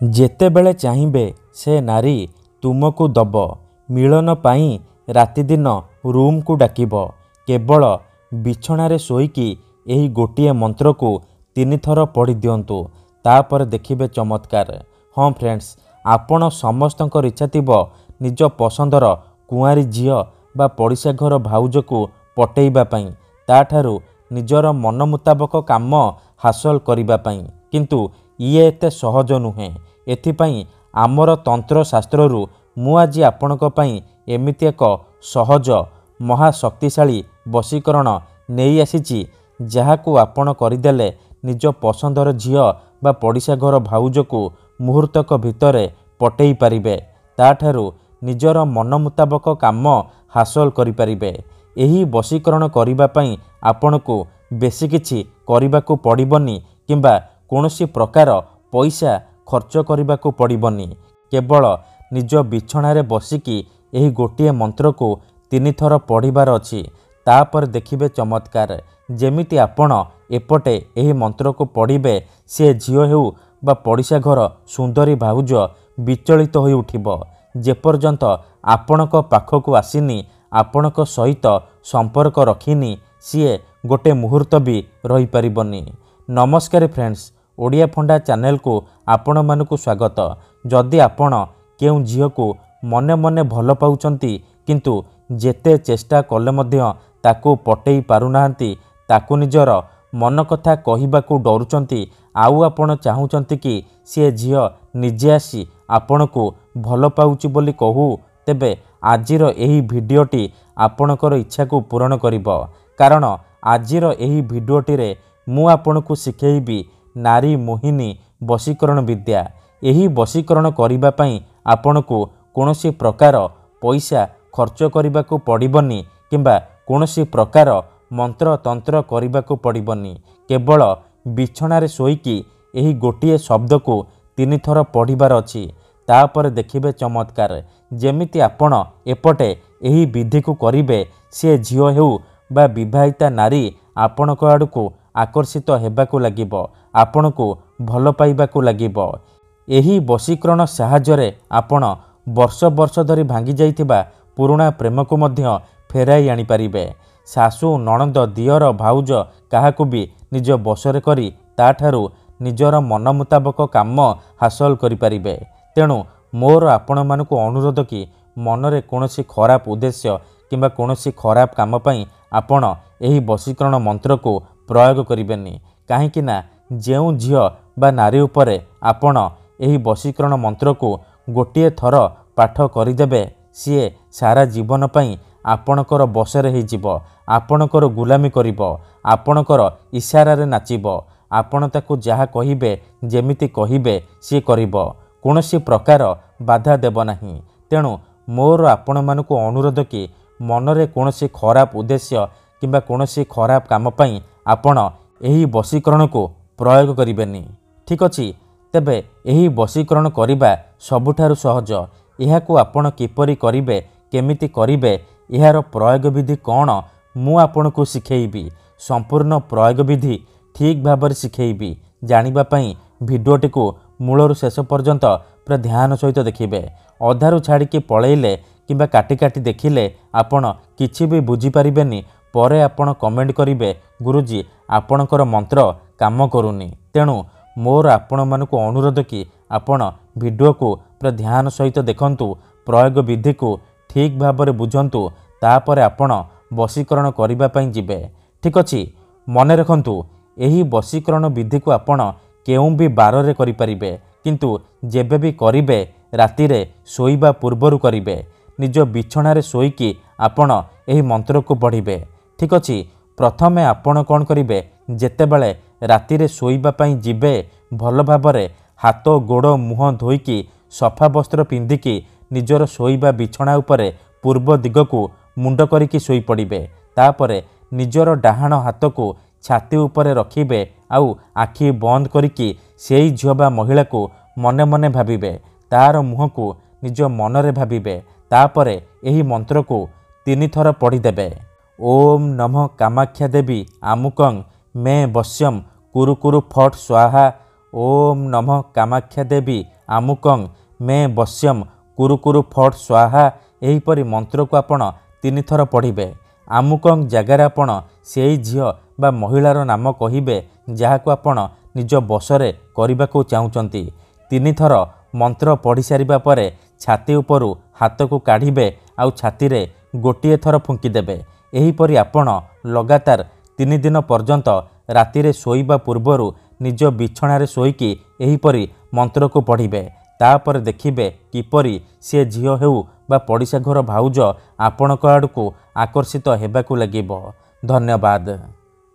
ଯେତେବେଳେ ଚାହିଁବେ ସେ ନାରୀ ତୁମକୁ ଦବ। ମିଳନ ପାଇଁ ରାତିଦିନ ରୁମକୁ ଡାକିବ। କେବଳ ବିଛଣାରେ ଶୋଇକି ଏହି ଗୋଟିଏ ମନ୍ତ୍ରକୁ 3 ଥର ପଢ଼ି ଦିଅନ୍ତୁ। ତାପରେ ଦେଖିବେ ଚମତ୍କାର। ହଁ ଫ୍ରେଣ୍ଡସ୍, ଆପଣ ସମସ୍ତଙ୍କର ଇଚ୍ଛା ଥିବ ନିଜ ପସନ୍ଦର କୁଆଁରୀ ଝିଅ ବା ପଡ଼ିଶା ଘର ଭାଉଜକୁ ପଟେଇବା ପାଇଁ, ତାଠାରୁ ନିଜର ମନ ମୁତାବକ କାମ ହାସଲ କରିବା ପାଇଁ। କିନ୍ତୁ ଇଏ ଏତେ ସହଜ ନୁହେଁ। ଏଥିପାଇଁ ଆମର ତନ୍ତ୍ରଶାସ୍ତ୍ରରୁ ମୁଁ ଆଜି ଆପଣଙ୍କ ପାଇଁ ଏମିତି ଏକ ସହଜ ମହାଶକ୍ତିଶାଳୀ ବଶୀକରଣ ନେଇ ଆସିଛି, ଯାହାକୁ ଆପଣ କରିଦେଲେ ନିଜ ପସନ୍ଦର ଝିଅ ବା ପଡ଼ିଶା ଘର ଭାଉଜକୁ ମୁହୂର୍ତ୍ତକ ଭିତରେ ପଟେଇ ପାରିବେ। ତାଠାରୁ ନିଜର ମନ ମୁତାବକ କାମ ହାସଲ କରିପାରିବେ। ଏହି ବଶୀକରଣ କରିବା ପାଇଁ ଆପଣଙ୍କୁ ବେଶୀ କିଛି କରିବାକୁ ପଡ଼ିବନି କିମ୍ବା କୌଣସି ପ୍ରକାର ପଇସା ଖର୍ଚ୍ଚ କରିବାକୁ ପଡ଼ିବନି। କେବଳ ନିଜ ବିଛଣାରେ ବସିକି ଏହି ଗୋଟିଏ ମନ୍ତ୍ରକୁ 3 ଥର ପଢ଼ିବାର ଅଛି। ତାପରେ ଦେଖିବେ ଚମତ୍କାର। ଯେମିତି ଆପଣ ଏପଟେ ଏହି ମନ୍ତ୍ରକୁ ପଢ଼ିବେ, ସେ ଝିଅ ହେଉ ବା ପଡ଼ିଶା ଘର ସୁନ୍ଦରୀ ଭାଉଜ ବିଚଳିତ ହୋଇ ଉଠିବ। ଯେପର୍ଯ୍ୟନ୍ତ ଆପଣଙ୍କ ପାଖକୁ ଆସିନି, ଆପଣଙ୍କ ସହିତ ସମ୍ପର୍କ ରଖିନି, ସିଏ ଗୋଟେ ମୁହୂର୍ତ୍ତ ବି ରହିପାରିବନି। ନମସ୍କାର ଫ୍ରେଣ୍ଡସ୍, ଓଡ଼ିଆ ଫଣ୍ଡା ଚ୍ୟାନେଲକୁ ଆପଣମାନଙ୍କୁ ସ୍ୱାଗତ। ଯଦି ଆପଣ କେଉଁ ଝିଅକୁ ମନେ ମନେ ଭଲ ପାଉଛନ୍ତି କିନ୍ତୁ ଯେତେ ଚେଷ୍ଟା କଲେ ମଧ୍ୟ ତାକୁ ପଟେଇ ପାରୁନାହାନ୍ତି, ତାକୁ ନିଜର ମନ କଥା କହିବାକୁ ଡରୁଛନ୍ତି, ଆଉ ଆପଣ ଚାହୁଁଛନ୍ତି କି ସେ ଝିଅ ନିଜେ ଆସି ଆପଣଙ୍କୁ ଭଲ ପାଉଛି ବୋଲି କହୁ, ତେବେ ଆଜିର ଏହି ଭିଡ଼ିଓଟି ଆପଣଙ୍କର ଇଚ୍ଛାକୁ ପୂରଣ କରିବ। କାରଣ ଆଜିର ଏହି ଭିଡ଼ିଓଟିରେ ମୁଁ ଆପଣଙ୍କୁ ଶିଖେଇବି ନାରୀ ମୋହିନୀ ବଶୀକରଣ ବିଦ୍ୟା। ଏହି ବଶୀକରଣ କରିବା ପାଇଁ ଆପଣଙ୍କୁ କୌଣସି ପ୍ରକାର ପଇସା ଖର୍ଚ୍ଚ କରିବାକୁ ପଡ଼ିବନି କିମ୍ବା କୌଣସି ପ୍ରକାର ମନ୍ତ୍ରତନ୍ତ୍ର କରିବାକୁ ପଡ଼ିବନି। କେବଳ ବିଛଣାରେ ଶୋଇକି ଏହି ଗୋଟିଏ ଶବ୍ଦକୁ 3 ଥର ପଢ଼ିବାର ଅଛି। ତାପରେ ଦେଖିବେ ଚମତ୍କାର। ଯେମିତି ଆପଣ ଏପଟେ ଏହି ବିଧିକୁ କରିବେ, ସେ ଝିଅ ହେଉ ବା ବିବାହିତା ନାରୀ ଆପଣଙ୍କ ଆଡ଼କୁ ଆକର୍ଷିତ ହେବାକୁ ଲାଗିବ, ଆପଣଙ୍କୁ ଭଲ ପାଇବାକୁ ଲାଗିବ। ଏହି ବଶୀକରଣ ସାହାଯ୍ୟରେ ଆପଣ ବର୍ଷ ବର୍ଷ ଧରି ଭାଙ୍ଗି ଯାଇଥିବା ପୁରୁଣା ପ୍ରେମକୁ ମଧ୍ୟ ଫେରାଇ ଆଣିପାରିବେ। ଶାଶୁ, ନଣନ୍ଦ, ଦିଅର, ଭାଉଜ କାହାକୁ ବି ନିଜ ବଶରେ କରି ତାଠାରୁ ନିଜର ମନ ମୁତାବକ କାମ ହାସଲ କରିପାରିବେ। ତେଣୁ ମୋର ଆପଣମାନଙ୍କୁ ଅନୁରୋଧ କି ମନରେ କୌଣସି ଖରାପ ଉଦ୍ଦେଶ୍ୟ କିମ୍ବା କୌଣସି ଖରାପ କାମ ପାଇଁ ଆପଣ ଏହି ବଶୀକରଣ ମନ୍ତ୍ରକୁ ପ୍ରୟୋଗ କରିବେନି। କାହିଁକି ନା ଯେଉଁ ଝିଅ ବା ନାରୀ ଉପରେ ଆପଣ ଏହି ବଶୀକରଣ ମନ୍ତ୍ରକୁ ଗୋଟିଏ ଥର ପାଠ କରିଦେବେ, ସିଏ ସାରା ଜୀବନ ପାଇଁ ଆପଣଙ୍କର ବଶରେ ହେଇଯିବ, ଆପଣଙ୍କର ଗୁଲାମୀ କରିବ, ଆପଣଙ୍କର ଇସାରାରେ ନାଚିବ। ଆପଣ ତାକୁ ଯାହା କହିବେ, ଯେମିତି କହିବେ ସିଏ କରିବ, କୌଣସି ପ୍ରକାର ବାଧା ଦେବ ନାହିଁ। ତେଣୁ ମୋର ଆପଣମାନଙ୍କୁ ଅନୁରୋଧ କି ମନରେ କୌଣସି ଖରାପ ଉଦ୍ଦେଶ୍ୟ କିମ୍ବା କୌଣସି ଖରାପ କାମ ପାଇଁ ଆପଣ ଏହି ବଶୀକରଣକୁ ପ୍ରୟୋଗ କରିବେନି। ଠିକ୍ ଅଛି? ତେବେ ଏହି ବଶୀକରଣ କରିବା ସବୁଠାରୁ ସହଜ। ଏହାକୁ ଆପଣ କିପରି କରିବେ, କେମିତି କରିବେ, ଏହାର ପ୍ରୟୋଗ ବିଧି କ'ଣ, ମୁଁ ଆପଣଙ୍କୁ ଶିଖେଇବି। ସମ୍ପୂର୍ଣ୍ଣ ପ୍ରୟୋଗ ବିଧି ଠିକ୍ ଭାବରେ ଶିଖେଇବି। ଜାଣିବା ପାଇଁ ଭିଡ଼ିଓଟିକୁ ମୂଳରୁ ଶେଷ ପର୍ଯ୍ୟନ୍ତ ପୁରା ଧ୍ୟାନ ସହିତ ଦେଖିବେ। ଅଧାରୁ ଛାଡ଼ିକି ପଳେଇଲେ କିମ୍ବା କାଟି କାଟି ଦେଖିଲେ ଆପଣ କିଛି ବି ବୁଝିପାରିବେନି। ପରେ ଆପଣ କମେଣ୍ଟ କରିବେ, ଗୁରୁଜୀ ଆପଣଙ୍କର ମନ୍ତ୍ର କାମ କରୁନି। ତେଣୁ ମୋର ଆପଣମାନଙ୍କୁ ଅନୁରୋଧ କି ଆପଣ ଭିଡ଼ିଓକୁ ପୁରା ଧ୍ୟାନ ସହିତ ଦେଖନ୍ତୁ, ପ୍ରୟୋଗ ବିଧିକୁ ଠିକ୍ ଭାବରେ ବୁଝନ୍ତୁ, ତାପରେ ଆପଣ ବଶୀକରଣ କରିବା ପାଇଁ ଯିବେ। ଠିକ୍ ଅଛି? ମନେ ରଖନ୍ତୁ, ଏହି ବଶୀକରଣ ବିଧିକୁ ଆପଣ କେଉଁ ବି ବାରରେ କରିପାରିବେ, କିନ୍ତୁ ଯେବେ ବି କରିବେ ରାତିରେ ଶୋଇବା ପୂର୍ବରୁ କରିବେ। ନିଜ ବିଛଣାରେ ଶୋଇକି ଆପଣ ଏହି ମନ୍ତ୍ରକୁ ପଢ଼ିବେ। ଠିକ୍ ଅଛି? ପ୍ରଥମେ ଆପଣ କ'ଣ କରିବେ, ଯେତେବେଳେ ରାତିରେ ଶୋଇବା ପାଇଁ ଯିବେ, ଭଲ ଭାବରେ ହାତ ଗୋଡ଼ ମୁହଁ ଧୋଇକି ସଫା ବସ୍ତ୍ର ପିନ୍ଧିକି ନିଜର ଶୋଇବା ବିଛଣା ଉପରେ ପୂର୍ବ ଦିଗକୁ ମୁଣ୍ଡ କରିକି ଶୋଇପଡ଼ିବେ। ତାପରେ ନିଜର ଡାହାଣ ହାତକୁ ଛାତି ଉପରେ ରଖିବେ, ଆଉ ଆଖି ବନ୍ଦ କରିକି ସେଇ ଝିଅ ବା ମହିଳାକୁ ମନେ ମନେ ଭାବିବେ। ତାର ମୁହଁକୁ ନିଜ ମନରେ ଭାବିବେ। ତାପରେ ଏହି ମନ୍ତ୍ରକୁ 3 ଥର ପଢ଼ିଦେବେ। ଓମ୍ ନମଃ କାମାକ୍ଷା ଦେବୀ ଆମୁକଂ ମେ ବଶ୍ୟମ୍ କୁରୁ କୁରୁ ଫଟ୍ ସ୍ୱାହା। ଓମ୍ ନମଃ କାମାକ୍ଷା ଦେବୀ আমୁକଂ ମେ ବଶ୍ୟମ କୁରୁ କୁରୁ ଫଟ୍ ସ୍ୱାହା ଏହିପରି ମନ୍ତ୍ରକୁ ଆପଣ 3 ଥର ପଢ଼ିବେ। ଆମୁକଂ ଜାଗାରେ ଆପଣ ସେଇ ଝିଅ ବା ମହିଳାର ନାମ କହିବେ ଯାହାକୁ ଆପଣ ନିଜ ବଶରେ କରିବାକୁ ଚାହୁଁଛନ୍ତି। 3 ଥର ମନ୍ତ୍ର ପଢ଼ି ସାରିବା ପରେ ଛାତି ଉପରୁ ହାତକୁ କାଢ଼ିବେ ଆଉ ଛାତିରେ ଗୋଟିଏ ଥର ଫୁଙ୍କିଦେବେ। ଏହିପରି ଆପଣ ଲଗାତାର 3 ଦିନ ପର୍ଯ୍ୟନ୍ତ ରାତିରେ ଶୋଇବା ପୂର୍ବରୁ ନିଜ ବିଛଣାରେ ଶୋଇକି ଏହିପରି ମନ୍ତ୍ରକୁ ପଢ଼ିବେ। ତାପରେ ଦେଖିବେ କିପରି ସେ ଝିଅ ହେଉ ବା ପଡ଼ିଶା ଘର ଭାଉଜ ଆପଣଙ୍କ ଆଡ଼କୁ ଆକର୍ଷିତ ହେବାକୁ ଲାଗିବ। ଧନ୍ୟବାଦ।